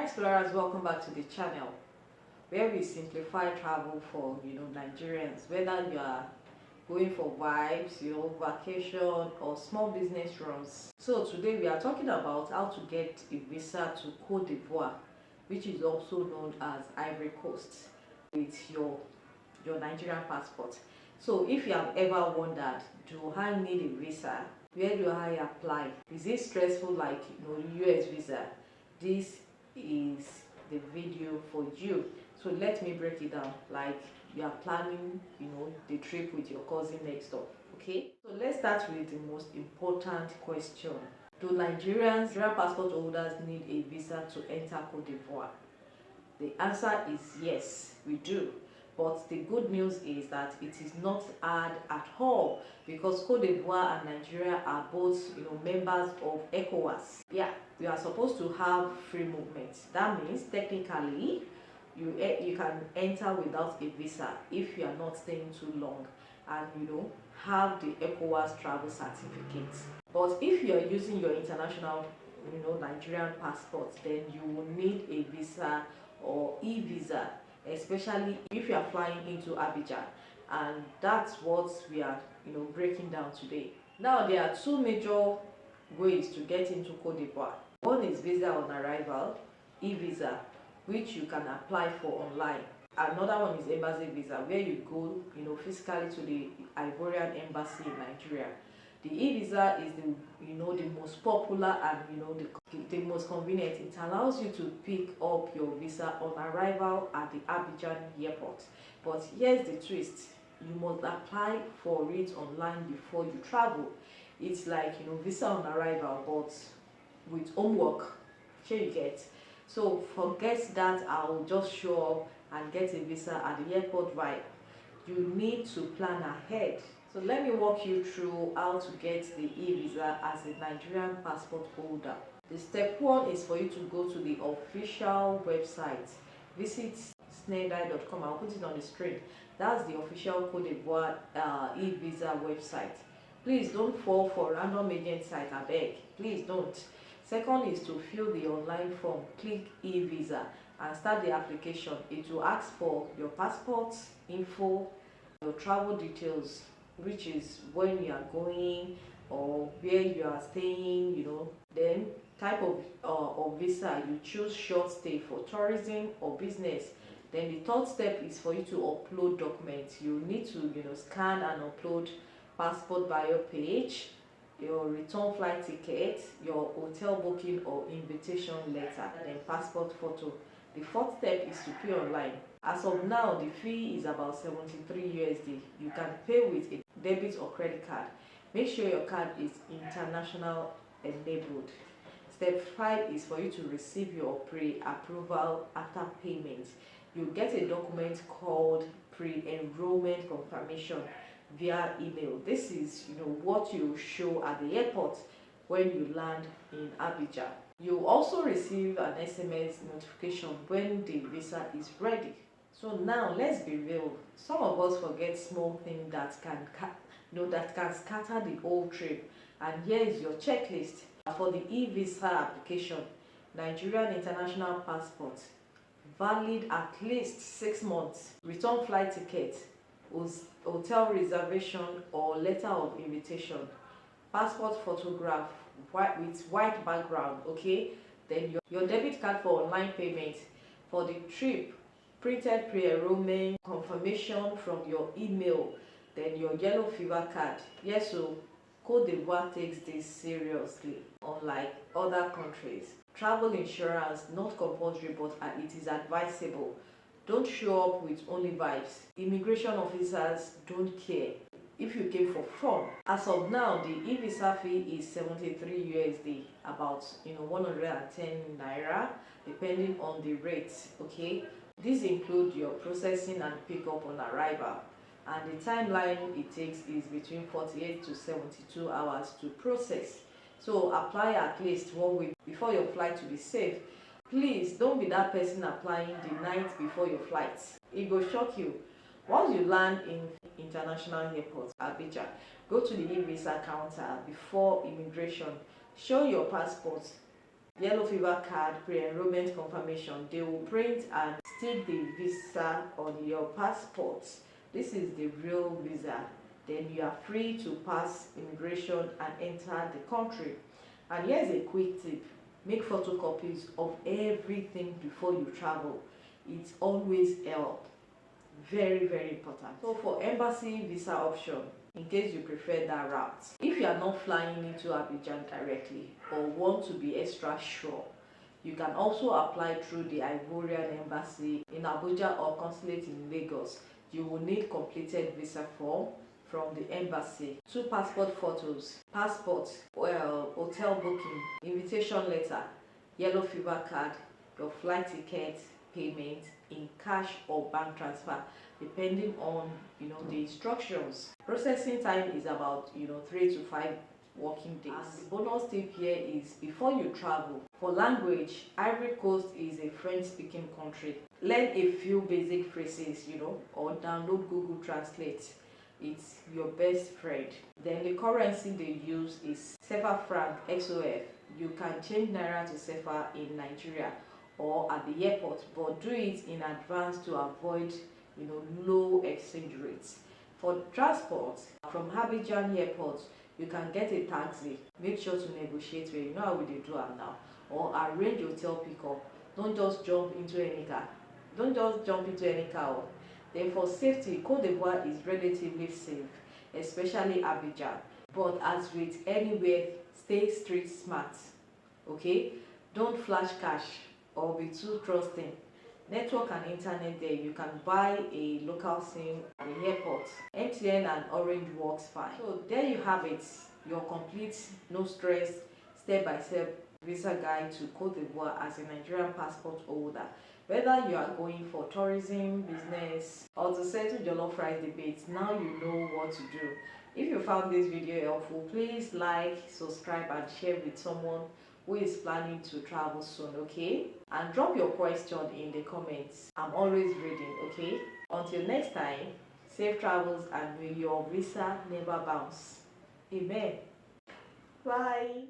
Hi explorers, welcome back to the channel where we simplify travel for Nigerians, whether you are going for vibes, vacation or small business runs. So today we are talking about how to get a visa to Côte d'Ivoire, which is also known as Ivory Coast, with your Nigerian passport. So if you have ever wondered, do I need a visa? Where do I apply? Is it stressful like US visa? This is the video for you. So let me break it down like you are planning the trip with your cousin next door. Okay, so let's start with the most important question. Do Nigerian passport holders need a visa to enter Côte d'Ivoire? The answer is yes, we do. But the good news is that it is not hard at all, because Côte d'Ivoire and Nigeria are both members of ECOWAS. Yeah, we are supposed to have free movement. That means technically you can enter without a visa if you are not staying too long and have the ECOWAS travel certificate. But if you are using your international Nigerian passport, then you will need a visa or eVisa, especially if you are flying into Abidjan, and that's what we are breaking down today. Now there are two major ways to get into Côte d'Ivoire. One is visa on arrival, eVisa, which you can apply for online. Another one is embassy visa, where you go physically to the Ivorian embassy in Nigeria. The eVisa is the most popular and the most convenient. It allows you to pick up your visa on arrival at the Abidjan airport. But here's the twist: you must apply for it online before you travel. It's like visa on arrival, but with homework. Sure you get. So forget that I'll just show up and get a visa at the airport vibe. You need to plan ahead. So let me walk you through how to get the e-visa as a Nigerian passport holder. The step one is for you to go to the official website. Visit snedai.com. I'll put it on the screen. That's the official Côte d'Ivoire e-visa website. Please don't fall for random agent site, I beg. Please don't. Second is to fill the online form. Click e-visa and start the application. It will ask for your passport info, your travel details, which is when you are going or where you are staying, then type of visa. You choose short stay for tourism or business. Then the third step is for you to upload documents. You need to scan and upload passport bio page, your return flight ticket, your hotel booking or invitation letter, and then passport photo. The fourth step is to pay online. As of now, the fee is about 73 USD. You can pay with a debit or credit card. Make sure your card is international enabled. Step 5 is for you to receive your pre-approval after payment. You get a document called pre-enrollment confirmation via email. This is what you show at the airport when you land in Abidjan. You also receive an SMS notification when the visa is ready. So now let's be real. Some of us forget small things that can scatter the whole trip. And here is your checklist for the e-visa application. Nigerian international passport, valid at least 6 months. Return flight ticket, hotel reservation or letter of invitation. Passport photograph with white background. Okay, then your debit card for online payment. For the trip, printed pre-enrollment confirmation from your email, then your yellow fever card. Yes, so Côte d'Ivoire takes this seriously, unlike other countries. Travel insurance, not compulsory, but it is advisable. Don't show up with only vibes. Immigration officers don't care if you came for fun. As of now, the e-visa fee is 73 USD, about 110 naira, depending on the rates. Okay, these include your processing and pickup on arrival, and the timeline it takes is between 48 to 72 hours to process. So apply at least 1 week before your flight to be safe. Please don't be that person applying the night before your flight. It will shock you. Once you land in international airport Abidjan, go to the e-visa counter before immigration. Show your passport, yellow fever card, pre-enrollment confirmation. They will print and stick the visa on your passport. This is the real visa. Then you are free to pass immigration and enter the country. And here's a quick tip: make photocopies of everything before you travel. It always helps. Very, very important. So for embassy visa option, in case you prefer that route, if you are not flying into Abidjan directly or want to be extra sure, you can also apply through the Ivorian embassy in Abuja or consulate in Lagos. You will need completed visa form from the embassy, 2 passport photos, passport, hotel booking, invitation letter, yellow fever card, your flight ticket, payment in cash or bank transfer, depending on the instructions. Processing time is about 3 to 5 working days. And the bonus tip here is, before you travel, for language, Ivory Coast is a French speaking country. Learn a few basic phrases, or download Google Translate. It's your best friend. Then the currency they use is CFA franc XOF. You can change naira to CFA in Nigeria or at the airport, but do it in advance to avoid low exchange rates. For transport, from Abidjan airport, you can get a taxi. Make sure to negotiate where you know how we do am now, or arrange hotel pickup. Don't just jump into any car. Then for safety, Côte d'Ivoire is relatively safe, especially Abidjan. But as with anywhere, stay street smart. Okay? Don't flash cash or be too trusting. Network and internet there, you can buy a local SIM at the airport. MTN and Orange works fine. So there you have it, your complete, no stress, step-by-step visa guide to Côte d'Ivoire as a Nigerian passport holder. Whether you are going for tourism, business, or to settle jollof rice debates, now you know what to do. If you found this video helpful, please like, subscribe, and share with someone who is planning to travel soon, okay? And drop your question in the comments. I'm always reading, okay? Until next time, safe travels and may your visa never bounce. Amen. Bye.